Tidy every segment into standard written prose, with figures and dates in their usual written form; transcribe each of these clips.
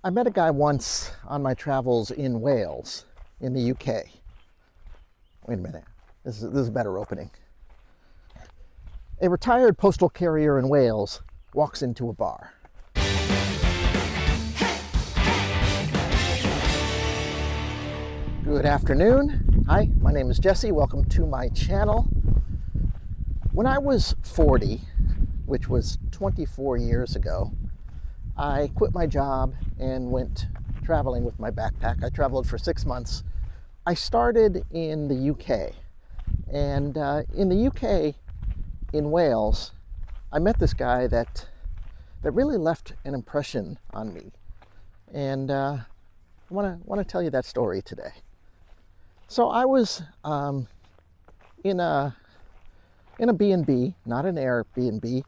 I met a guy once on my travels in Wales, in the UK. Wait a minute. This is a better opening. A retired postal carrier in Wales walks into a bar. Good afternoon. Hi, my name is Jesse. Welcome to my channel. When I was 40, which was 24 years ago, I quit my job and went traveling with my backpack. I traveled for 6 months. I started in the UK, and in the UK, in Wales, I met this guy that really left an impression on me, and I want to tell you that story today. So I was in a B&B, not an Airbnb.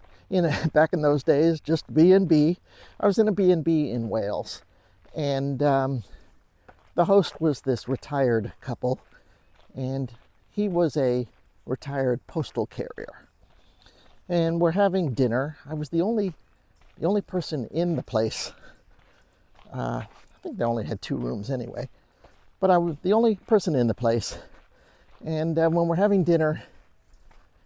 Back in those days, just B&B. I was in a B&B in Wales, and the host was this retired couple, and he was a retired postal carrier. And we're having dinner. I was the only person in the place. I think they only had 2 rooms anyway, but I was the only person in the place. And when we're having dinner,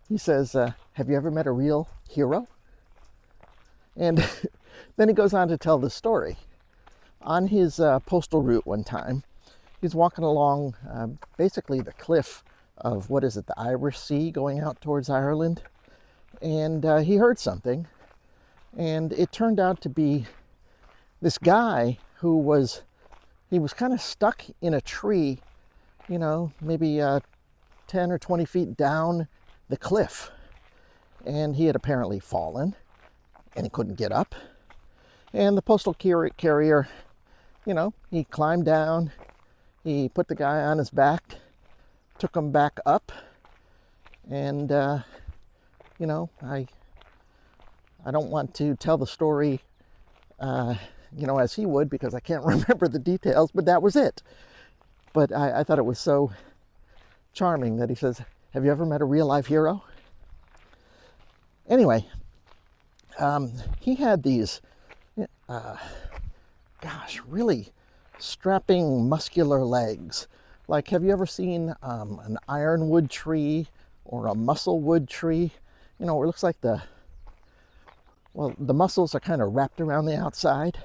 he says, "Have you ever met a real hero?" And then he goes on to tell the story. On his postal route one time, he's walking along basically the cliff of, what is it, the Irish Sea going out towards Ireland. And he heard something. And it turned out to be this guy who was kind of stuck in a tree, maybe 10 or 20 feet down the cliff. And he had apparently fallen, and he couldn't get up. And the postal carrier, he climbed down, he put the guy on his back, took him back up, and, I don't want to tell the story, as he would, because I can't remember the details, but that was it. But I thought it was so charming that he says, "Have you ever met a real life hero?" Anyway, he had these, really strapping, muscular legs. Like, have you ever seen an ironwood tree or a musclewood tree? It looks like the muscles are kind of wrapped around the outside.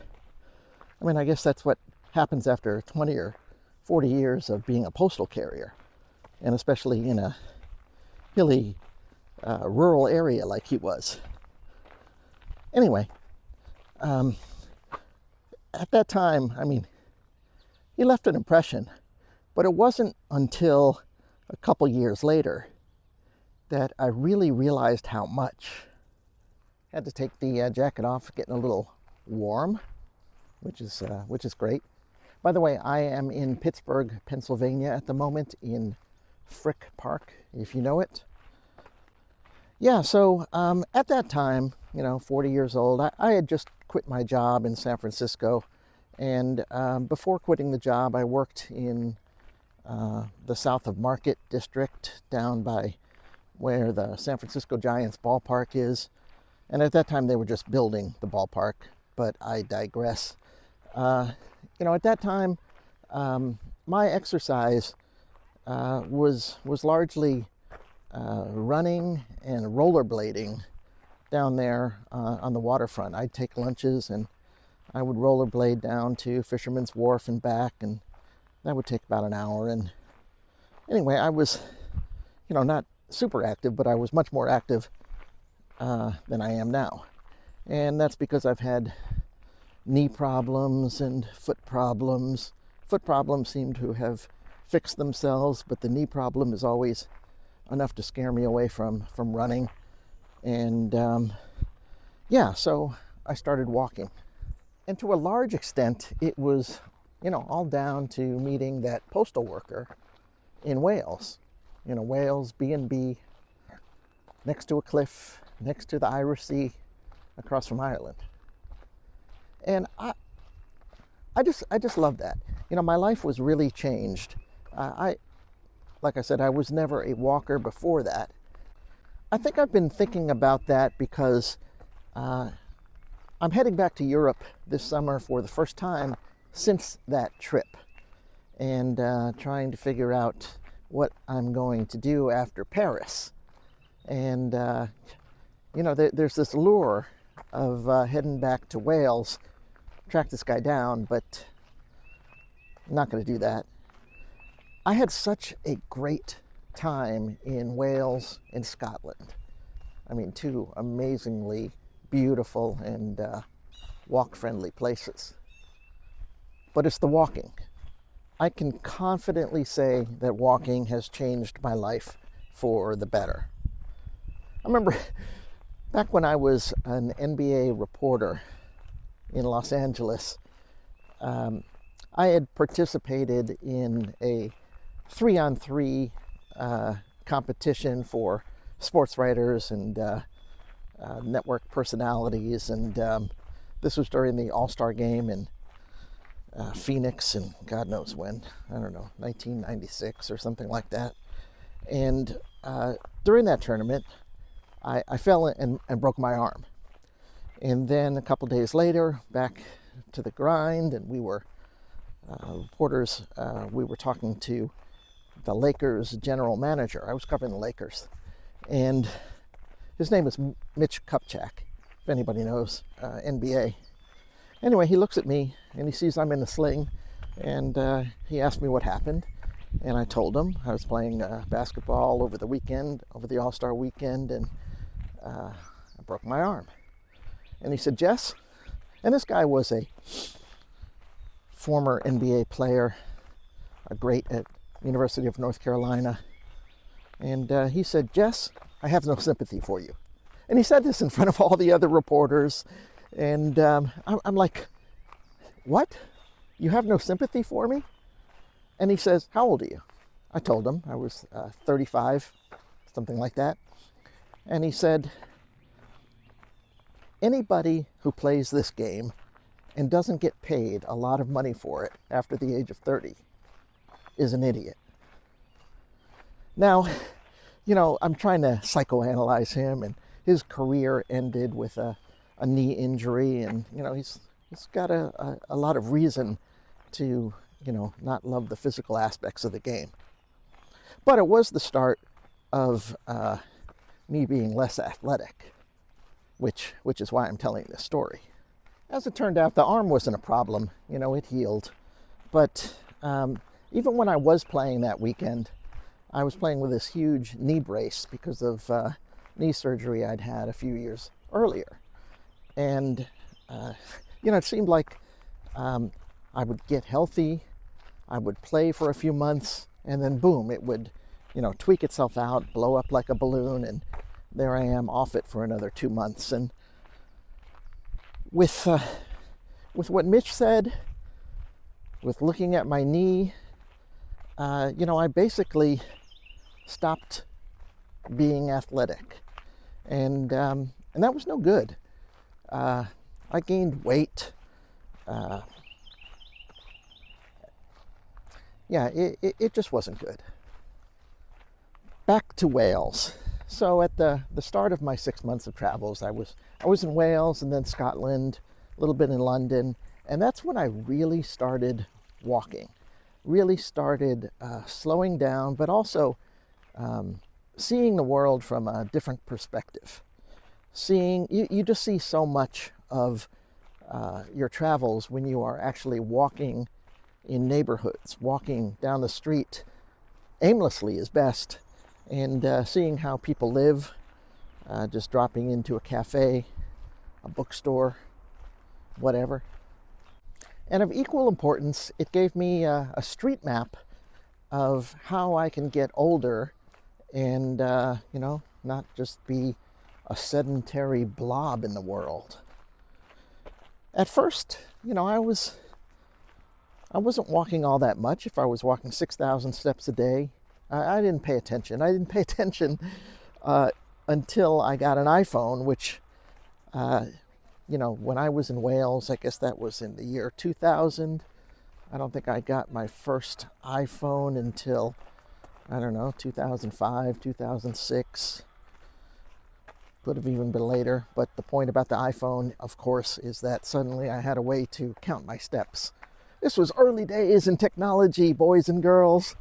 I mean, I guess that's what happens after 20 or 40 years of being a postal carrier, and especially in a hilly, rural area like he was. Anyway, at that time, he left an impression, but it wasn't until a couple years later that I really realized how much. Had to take the jacket off, getting a little warm, which is great. By the way, I am in Pittsburgh, Pennsylvania at the moment, in Frick Park, if you know it. Yeah, so at that time, 40 years old, I had just quit my job in San Francisco. And before quitting the job, I worked in the South of Market district, down by where the San Francisco Giants ballpark is. And at that time, they were just building the ballpark, but I digress. At that time, my exercise was largely running and rollerblading down there on the waterfront. I'd take lunches and I would rollerblade down to Fisherman's Wharf and back, and that would take about an hour. And anyway, I was, not super active, but I was much more active than I am now. And that's because I've had knee problems and foot problems. Foot problems seem to have fixed themselves, but the knee problem is always enough to scare me away from running. And so I started walking. And to a large extent, it was, all down to meeting that postal worker in Wales. Wales, B&B, next to a cliff, next to the Irish Sea, across from Ireland. And I just love that. My life was really changed. Like I said, I was never a walker before that. I think I've been thinking about that because I'm heading back to Europe this summer for the first time since that trip, and trying to figure out what I'm going to do after Paris. And there's this lure of heading back to Wales, track this guy down, but I'm not going to do that. I had such a great time in Wales and Scotland. I mean, two amazingly beautiful and walk-friendly places. But it's the walking. I can confidently say that walking has changed my life for the better. I remember back when I was an NBA reporter in Los Angeles, I had participated in a 3-on-3 competition for sports writers and network personalities, and this was during the All-Star game in Phoenix, and God knows when, I don't know, 1996 or something like that. And during that tournament, I fell and broke my arm. And then a couple days later, back to the grind, and we were reporters, we were talking to the Lakers general manager. I was covering the Lakers, and his name is Mitch Kupchak, if anybody knows NBA. Anyway, he looks at me and he sees I'm in a sling, and he asked me what happened, and I told him I was playing basketball over the weekend, over the All-Star weekend, and I broke my arm. And he said, Jess, and this guy was a former NBA player, a great at University of North Carolina, and he said, Jess, I have no sympathy for you. And he said this in front of all the other reporters, and I'm like, what? You have no sympathy for me? And he says, how old are you? I told him I was 35, something like that. And he said, anybody who plays this game and doesn't get paid a lot of money for it after the age of 30 is an idiot. Now, I'm trying to psychoanalyze him, and his career ended with a knee injury, and he's got a lot of reason to not love the physical aspects of the game. But it was the start of me being less athletic, which is why I'm telling this story. As it turned out, the arm wasn't a problem. It healed. But even when I was playing that weekend, I was playing with this huge knee brace because of knee surgery I'd had a few years earlier. And, it seemed like I would get healthy, I would play for a few months, and then boom, it would, tweak itself out, blow up like a balloon, and there I am off it for another 2 months. And with what Mitch said, with looking at my knee, I basically stopped being athletic, and that was no good. I gained weight. It just wasn't good. Back to Wales. So at the start of my 6 months of travels, I was in Wales and then Scotland, a little bit in London, and that's when I really started walking. Really started slowing down, but also seeing the world from a different perspective. You just see so much of your travels when you are actually walking in neighborhoods, walking down the street aimlessly is best, and seeing how people live, just dropping into a cafe, a bookstore, whatever. And of equal importance, it gave me a street map of how I can get older and, not just be a sedentary blob in the world. At first, I wasn't walking all that much. If I was walking 6,000 steps a day, I didn't pay attention. I didn't pay attention until I got an iPhone, which, when I was in Wales, I guess that was in the year 2000. I don't think I got my first iPhone until, 2005, 2006. Could have even been later, but the point about the iPhone, of course, is that suddenly I had a way to count my steps. This was early days in technology, boys and girls.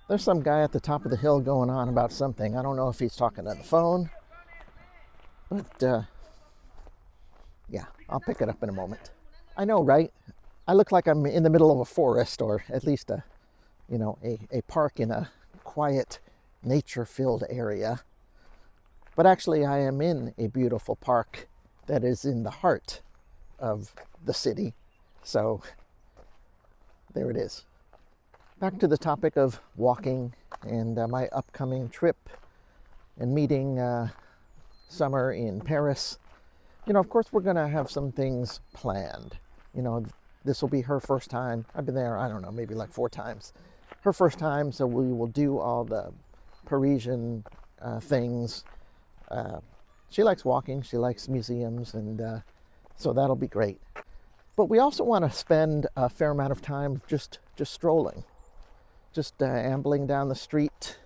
There's some guy at the top of the hill going on about something. I don't know if he's talking on the phone, but yeah, I'll pick it up in a moment. I know, right? I look like I'm in the middle of a forest, or at least a park in a quiet, nature-filled area. But actually, I am in a beautiful park that is in the heart of the city. So there it is. Back to the topic of walking and my upcoming trip and meeting Summer in Paris. Of course, we're going to have some things planned. This will be her first time. I've been there, I don't know, maybe like 4 times. Her first time, so we will do all the Parisian things. She likes walking, she likes museums, and so that'll be great. But we also want to spend a fair amount of time just strolling, just ambling down the street,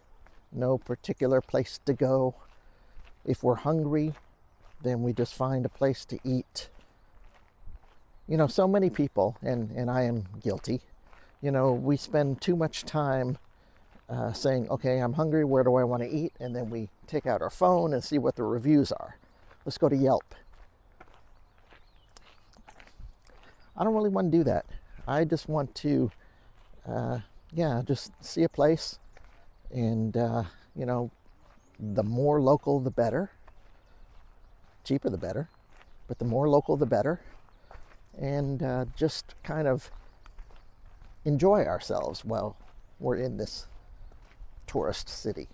no particular place to go. If we're hungry, then we just find a place to eat. So many people, and I am guilty, we spend too much time saying, okay, I'm hungry, where do I want to eat? And then we take out our phone and see what the reviews are. Let's go to Yelp. I don't really want to do that. I just want to, just see a place, and, the more local, the better. Cheaper, the better. But the more local, the better. And just kind of enjoy ourselves while we're in this tourist city.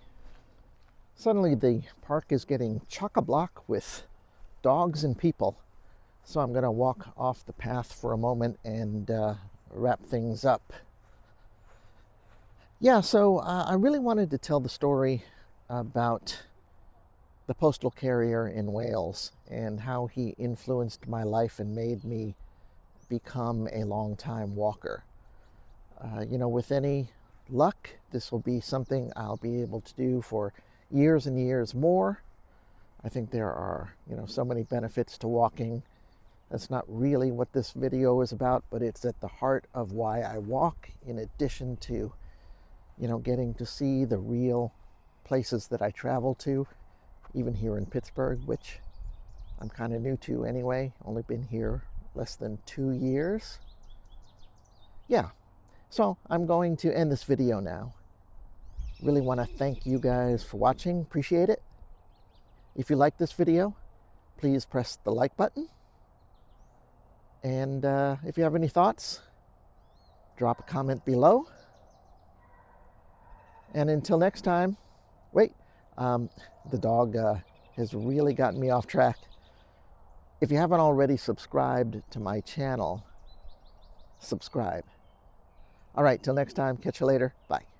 Suddenly the park is getting chock-a-block with dogs and people, so I'm going to walk off the path for a moment and wrap things up. Yeah, so I really wanted to tell the story about the postal carrier in Wales and how he influenced my life and made me become a long-time walker. With any luck, this will be something I'll be able to do for years and years more. I think there are, so many benefits to walking. That's not really what this video is about, but it's at the heart of why I walk, in addition to, getting to see the real places that I travel to, even here in Pittsburgh, which I'm kind of new to anyway. Only been here less than 2 years. Yeah, so I'm going to end this video now. Really want to thank you guys for watching. Appreciate it. If you like this video, please press the like button. And if you have any thoughts, drop a comment below. And until next time, wait, the dog has really gotten me off track. If you haven't already subscribed to my channel, subscribe. All right, till next time, catch you later. Bye.